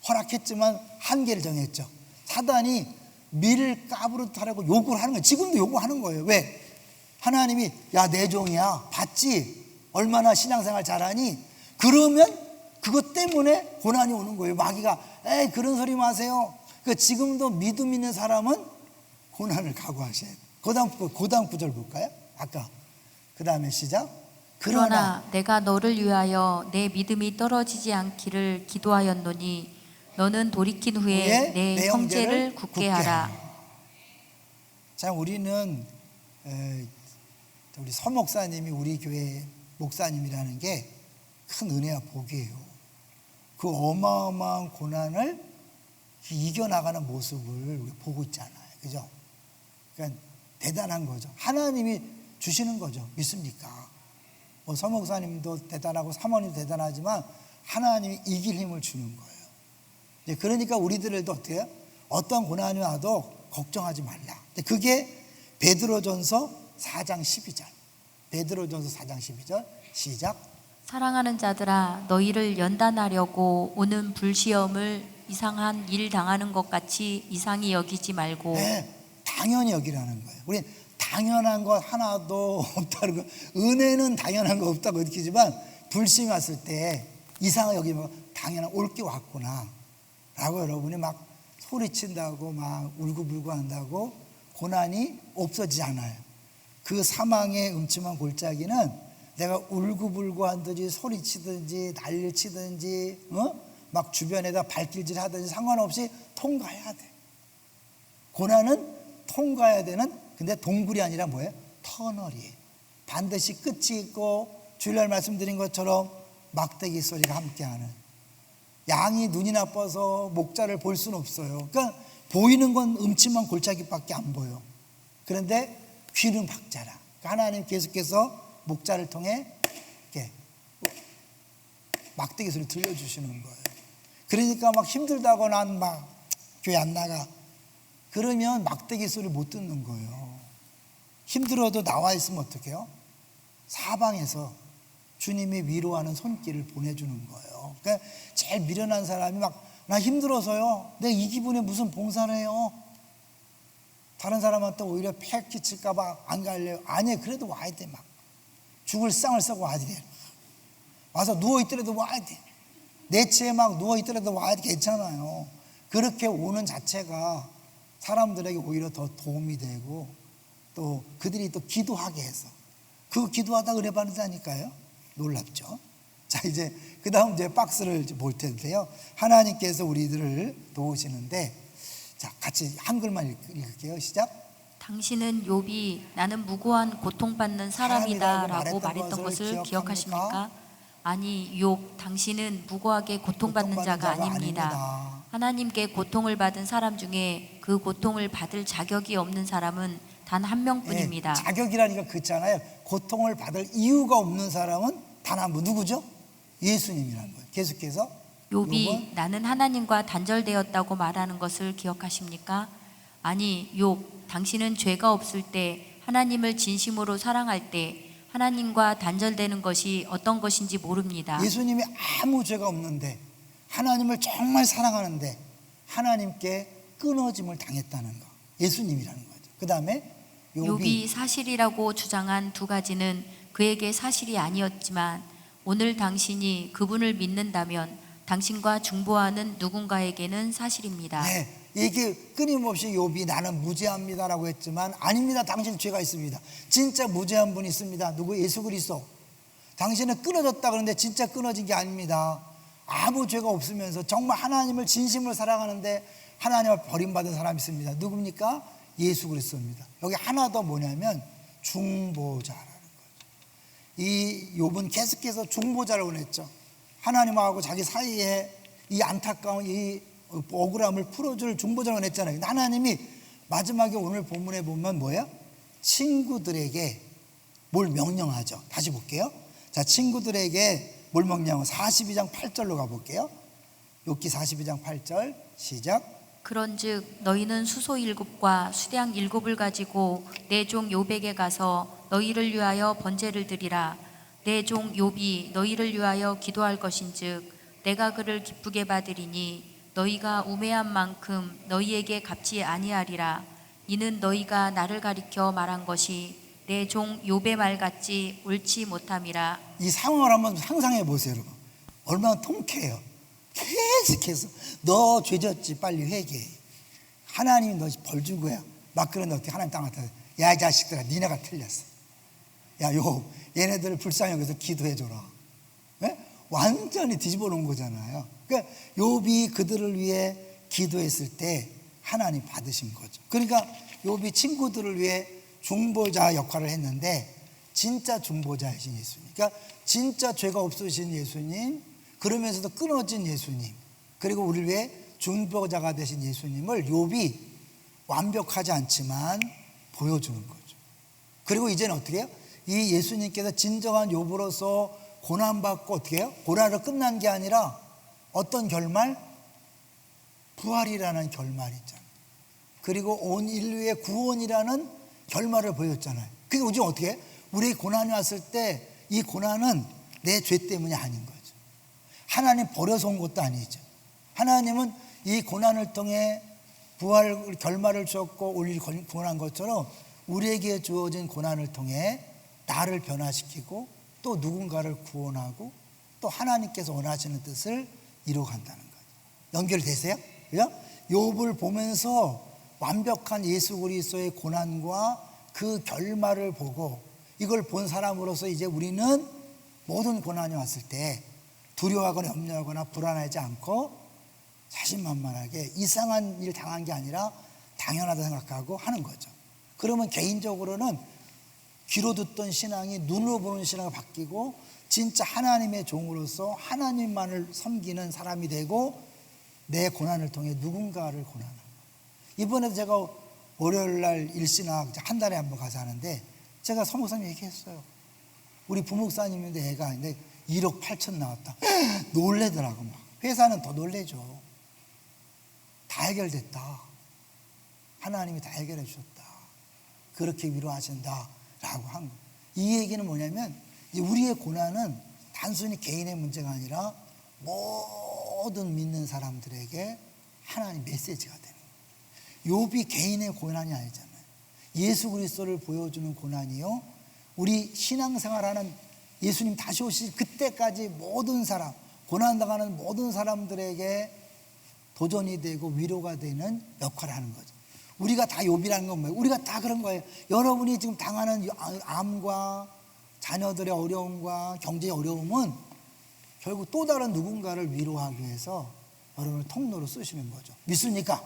허락했지만 한계를 정했죠. 사단이 밀가부르듯 하려고 요구를 하는 거예요. 지금도 요구하는 거예요. 왜? 하나님이 야 내 종이야 봤지? 얼마나 신앙생활 잘하니? 그러면 그것 때문에 고난이 오는 거예요. 마귀가 에이 그런 소리 마세요. 그러니까 지금도 믿음 있는 사람은 고난을 각오하셔야 돼요. 그 다음 구절 볼까요? 아까 그 다음에 시작. 그러나 내가 너를 위하여 내 믿음이 떨어지지 않기를 기도하였노니 너는 돌이킨 후에 내 형제를 굳게 하라. 자, 우리는 우리 서 목사님이 우리 교회 목사님이라는 게 큰 은혜와 복이에요. 그 어마어마한 고난을 이겨나가는 모습을 우리 보고 있잖아요. 그죠? 그러니까 대단한 거죠. 하나님이 주시는 거죠. 믿습니까? 뭐 서 목사님도 대단하고 사모님도 대단하지만 하나님이 이길 힘을 주는 거예요. 그러니까 우리들도 어떻게 해요? 어떤 고난이 와도 걱정하지 말라. 그게 베드로전서 4장 12절. 베드로전서 4장 12절 시작. 사랑하는 자들아 너희를 연단하려고 오는 불시험을 이상한 일 당하는 것 같이 이상히 여기지 말고 당연히 여기라는 거예요. 우리 당연한 것 하나도 없다는 거. 은혜는 당연한 거 없다고 느끼지만 불신이 왔을 때 이상하게 여기면 당연한 올 게 왔구나 라고 여러분이 막 소리친다고 막 울고불고 한다고 고난이 없어지지 않아요. 그 사망의 음침한 골짜기는 내가 울고불고 한든지 소리치든지 난리치든지 막 주변에다 발길질 하든지 상관없이 통과해야 돼. 고난은 통과해야 되는, 근데 동굴이 아니라 뭐예요? 터널이에요. 반드시 끝이 있고 주일날 말씀드린 것처럼 막대기 소리가 함께하는. 양이 눈이 나빠서 목자를 볼 수는 없어요. 그러니까 보이는 건 음침한 골짜기밖에 안 보여. 그런데 귀는 박자라. 그러니까 하나님 계속해서 목자를 통해 이렇게 막대기 소리 들려주시는 거예요. 그러니까 막 힘들다고 난 막 교회 안 나가. 그러면 막대기 소리 못 듣는 거예요. 힘들어도 나와 있으면 어떡해요? 사방에서 주님이 위로하는 손길을 보내주는 거예요. 그러니까 제일 미련한 사람이 막 나 힘들어서요. 내가 이 기분에 무슨 봉사를 해요? 다른 사람한테 오히려 폐 끼칠까 봐 안 갈래요. 아니 그래도 와야 돼. 막 죽을 쌍을 써고 와야 돼. 와서 누워있더라도 와야 돼. 내 치에 막 누워있더라도 와야 돼. 괜찮아요. 그렇게 오는 자체가 사람들에게 오히려 더 도움이 되고 또 그들이 또 기도하게 해서 그 기도하다 은혜 받는다니까요. 놀랍죠. 자, 이제 그 다음 이제 박스를 볼 텐데요. 하나님께서 우리들을 도우시는데, 자, 같이 한글만 읽을게요. 시작. 당신은 욥이 나는 무고한 고통받는 사람이다라고 말했던 것을 기억하십니까? 아니, 욥, 당신은 무고하게 고통받는 자가 아닙니다. 하나님께 고통을 받은 사람 중에 그 고통을 받을 자격이 없는 사람은 단 한 명뿐입니다. 자격이라니까 그렇잖아요. 고통을 받을 이유가 없는 사람은 단 한 분. 누구죠? 예수님이라는 거예요. 계속해서 욥이 나는 하나님과 단절되었다고 말하는 것을 기억하십니까? 아니, 욥, 당신은 죄가 없을 때, 하나님을 진심으로 사랑할 때 하나님과 단절되는 것이 어떤 것인지 모릅니다. 예수님이 아무 죄가 없는데 하나님을 정말 사랑하는데 하나님께 끊어짐을 당했다는 거. 예수님이라는 거죠. 그 다음에 욥이 사실이라고 주장한 두 가지는 그에게 사실이 아니었지만 오늘 당신이 그분을 믿는다면 당신과 중보하는 누군가에게는 사실입니다. 네, 이게 끊임없이 욥이 나는 무죄합니다라고 했지만 아닙니다. 당신 죄가 있습니다. 진짜 무죄한 분이 있습니다. 누구? 예수 그리스도. 당신은 끊어졌다 그러는데 진짜 끊어진 게 아닙니다. 아무 죄가 없으면서 정말 하나님을 진심으로 사랑하는데 하나님을 버림받은 사람이 있습니다. 누굽니까? 예수 그리스도입니다. 여기 하나 더 뭐냐면 중보자라는 거죠. 이 욥은 계속해서 중보자라고 했죠. 하나님하고 자기 사이에 이 안타까운 이 억울함을 풀어줄 중보자라고 했잖아요. 하나님이 마지막에 오늘 본문에 보면 뭐예요? 친구들에게 뭘 명령하죠. 다시 볼게요. 자, 친구들에게 뭘 명령하고 42장 8절로 가볼게요. 욥기 42장 8절 시작. 그런즉 너희는 수소 7과 수량 7을 가지고 내 종 욥에게 가서 너희를 위하여 번제를 드리라. 내 종 욥이 너희를 위하여 기도할 것인즉 내가 그를 기쁘게 받으리니 너희가 우매한 만큼 너희에게 갚지 아니하리라. 이는 너희가 나를 가리켜 말한 것이 내 종 욥의 말 같지 옳지 못함이라. 이 상황을 한번 상상해 보세요, 여러분. 얼마나 통쾌해요. 계속해서 너 죄졌지, 빨리 회개해. 하나님이 너 벌 준 거야. 막 그런데 어떻게 하나님 땅 갖다 야, 이 자식들아, 니네가 틀렸어. 야, 얘네들을 불쌍히 여기서 기도해 줘라. 네? 완전히 뒤집어 놓은 거잖아요. 그러니까 욥이 그들을 위해 기도했을 때 하나님 받으신 거죠. 그러니까 욥이 친구들을 위해 중보자 역할을 했는데 진짜 중보자이신 예수님, 그러니까 진짜 죄가 없으신 예수님, 그러면서도 끊어진 예수님, 그리고 우리를 위해 중보자가 되신 예수님을 욥이 완벽하지 않지만 보여주는 거죠. 그리고 이제는 어떻게 해요? 이 예수님께서 진정한 욥으로서 고난받고 어떻게 해요? 고난으로 끝난 게 아니라 어떤 결말? 부활이라는 결말이 있잖아요. 그리고 온 인류의 구원이라는 결말을 보였잖아요. 그게 우리 어떻게 해요? 우리 고난이 왔을 때 이 고난은 내 죄 때문이 아닌 거죠. 하나님 버려서 온 것도 아니죠. 하나님은 이 고난을 통해 부활 결말을 주었고 우리를 구원한 것처럼 우리에게 주어진 고난을 통해 나를 변화시키고 또 누군가를 구원하고 또 하나님께서 원하시는 뜻을 이루어간다는 거죠. 연결되세요? 그죠? 욥을 보면서 완벽한 예수 그리스도의 고난과 그 결말을 보고 이걸 본 사람으로서 이제 우리는 모든 고난이 왔을 때 두려워하거나 염려하거나 불안하지 않고 자신만만하게 이상한 일 당한 게 아니라 당연하다 생각하고 하는 거죠. 그러면 개인적으로는 귀로 듣던 신앙이 눈으로 보는 신앙이 바뀌고 진짜 하나님의 종으로서 하나님만을 섬기는 사람이 되고 내 고난을 통해 누군가를 고난하는 거예요. 이번에도 제가 월요일날 일신학 한 달에 한 번 가서 하는데 제가 서목사님 얘기했어요. 우리 부목사님인데 애가 1억 8천 나왔다. 놀래더라고. 막. 회사는 더 놀래죠. 다 해결됐다. 하나님이 다 해결해 주셨다. 그렇게 위로하신다 라고 한 거예요. 이 얘기는 뭐냐면 이제 우리의 고난은 단순히 개인의 문제가 아니라 모든 믿는 사람들에게 하나님 메시지가 되는 거예요. 욥이 개인의 고난이 아니잖아요. 예수 그리스도를 보여주는 고난이요, 우리 신앙생활하는 예수님 다시 오실 그때까지 모든 사람, 고난당하는 모든 사람들에게 도전이 되고 위로가 되는 역할을 하는 거죠. 우리가 다 욥이라는 건 뭐예요? 우리가 다 그런 거예요. 여러분이 지금 당하는 암과 자녀들의 어려움과 경제의 어려움은 결국 또 다른 누군가를 위로하기 위해서 여러분을 통로로 쓰시는 거죠. 믿습니까?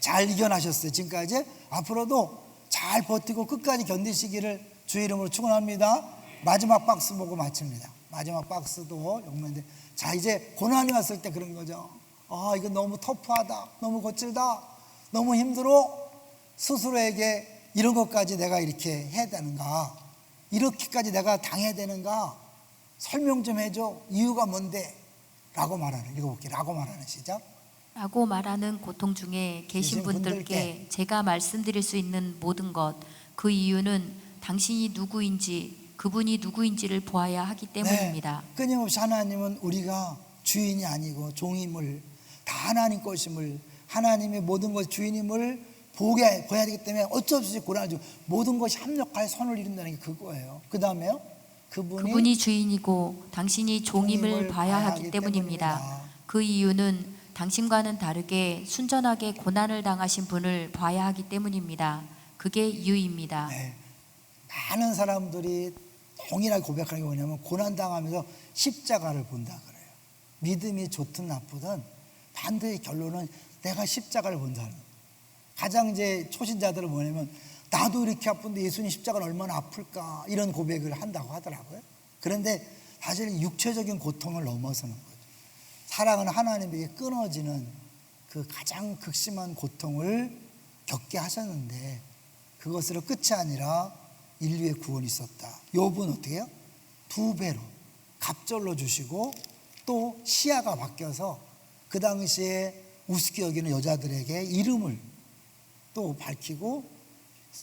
잘 이겨나셨어요. 지금까지 앞으로도 잘 버티고 끝까지 견디시기를 주의 이름으로 축원합니다. 마지막 박스 보고 마칩니다. 마지막 박스도 용문인데, 자, 이제 고난이 왔을 때 그런 거죠. 아, 이거 너무 터프하다, 너무 거칠다, 너무 힘들어. 스스로에게 이런 것까지 내가 이렇게 해야 되는가, 이렇게까지 내가 당해야 되는가, 설명 좀 해줘. 이유가 뭔데? 라고 말하는, 읽어볼게요. 라고 말하는, 시작. 라고 말하는 고통 중에 계신 분들께 제가 말씀드릴 수 있는 모든 것, 그 이유는 당신이 누구인지, 그분이 누구인지를 보아야 하기 때문입니다. 네, 끊임없이 하나님은 우리가 주인이 아니고 종임을, 다 하나님 것임을, 하나님의 모든 것 주인임을 보아야 되기 때문에 어쩔 수 없이 고난을 주고, 모든 것이 합력하여 선을 이룬다는 게 그거예요. 그 다음에요, 그분이 주인이고 당신이 종임을 봐야 하기 때문입니다. 그 이유는 당신과는 다르게 순전하게 고난을 당하신 분을 봐야 하기 때문입니다. 그게 이유입니다. 네, 많은 사람들이 동일하게 고백하는 게 뭐냐면, 고난당하면서 십자가를 본다 그래요. 믿음이 좋든 나쁘든 반드시 결론은 내가 십자가를 본다는 거예요. 가장 이제 초신자들은 뭐냐면, 나도 이렇게 아픈데 예수님 십자가는 얼마나 아플까, 이런 고백을 한다고 하더라고요. 그런데 사실 육체적인 고통을 넘어서는 거죠. 사랑은 하나님에게 끊어지는 그 가장 극심한 고통을 겪게 하셨는데, 그것으로 끝이 아니라 인류의 구원이 있었다. 욥은 어떻게 해요? 2배로 갑절로 주시고, 또 시야가 바뀌어서 그 당시에 우습게 여기는 여자들에게 이름을 또 밝히고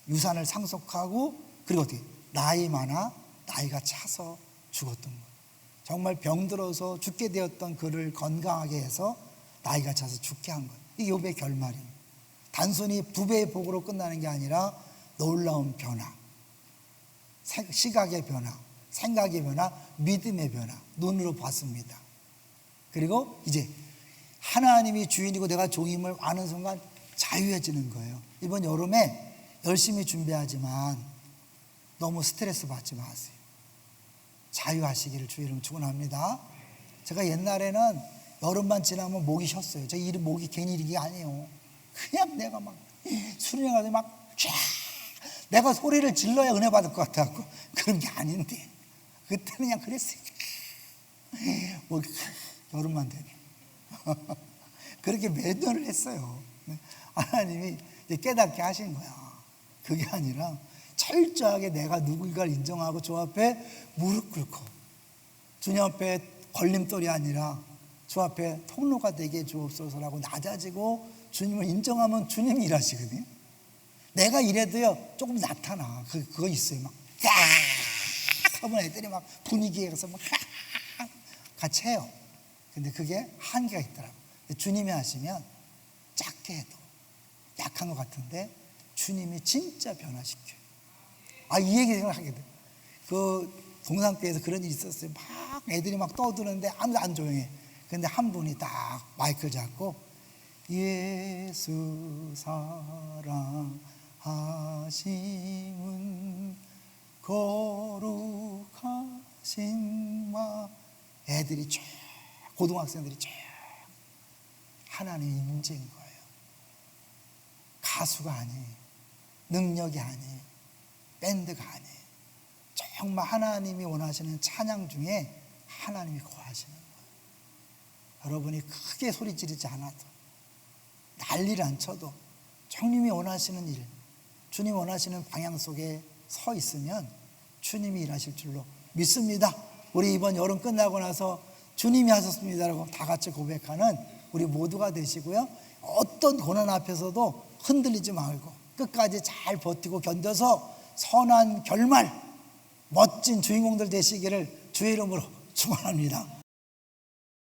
유산을 상속하고, 그리고 어떻게 나이 많아 나이가 차서 죽었던 거예요. 정말 병들어서 죽게 되었던 그를 건강하게 해서 나이가 차서 죽게 한 거예요. 이게 욥의 결말입니다. 단순히 2배의 복으로 끝나는 게 아니라 놀라운 변화, 시각의 변화, 생각의 변화, 믿음의 변화, 눈으로 봤습니다. 그리고 이제 하나님이 주인이고 내가 종임을 아는 순간 자유해지는 거예요. 이번 여름에 열심히 준비하지만 너무 스트레스 받지 마세요. 자유하시기를 주의 이름으로 축원합니다. 제가 옛날에는 여름만 지나면 목이 쉬었어요. 저 이름 목이 괜히 이런 게 아니에요. 그냥 내가 막 수련회 가서 막 쫙, 내가 소리를 질러야 은혜 받을 것 같아갖고 그런 게 아닌데, 그때는 그냥 그랬어요. 뭐 여름만 되면 그렇게 몇 년을 했어요. 하나님이 깨닫게 하신 거야. 그게 아니라 철저하게 내가 누군가를 인정하고 주 앞에 무릎 꿇고, 주님 앞에 걸림돌이 아니라 주 앞에 통로가 되게 주옵소서라고 낮아지고 주님을 인정하면 주님이 일하시거든요. 내가 이래도요 조금 나타나. 그거 있어요. 막 하면 애들이 막 분위기에 가서 막 같이 해요. 근데 그게 한계가 있더라고. 주님이 하시면 작게 해도 약한 것 같은데 주님이 진짜 변화시켜요. 이 얘기 생각하게 돼. 그 동산교회에서 그런 일이 있었어요. 막 애들이 막 떠드는데 아무도 안 조용해. 근데 한 분이 딱 마이크를 잡고, 예수 사랑하심은 거룩하신 마. 애들이 쫙, 고등학생들이 쫙 하나님 임재인 거예요. 가수가 아니에요. 능력이 아니에요. 밴드가 아니에요. 정말 하나님이 원하시는 찬양 중에 하나님이 거하시는 거예요. 여러분이 크게 소리 지르지 않아도, 난리를 안 쳐도 주님이 원하시는 일, 주님이 원하시는 방향 속에 서 있으면 주님이 일하실 줄로 믿습니다. 우리 이번 여름 끝나고 나서 주님이 하셨습니다라고 다 같이 고백하는 우리 모두가 되시고요. 어떤 고난 앞에서도 흔들리지 말고 끝까지 잘 버티고 견뎌서 선한 결말, 멋진 주인공들 되시기를 주의 이름으로 축원합니다.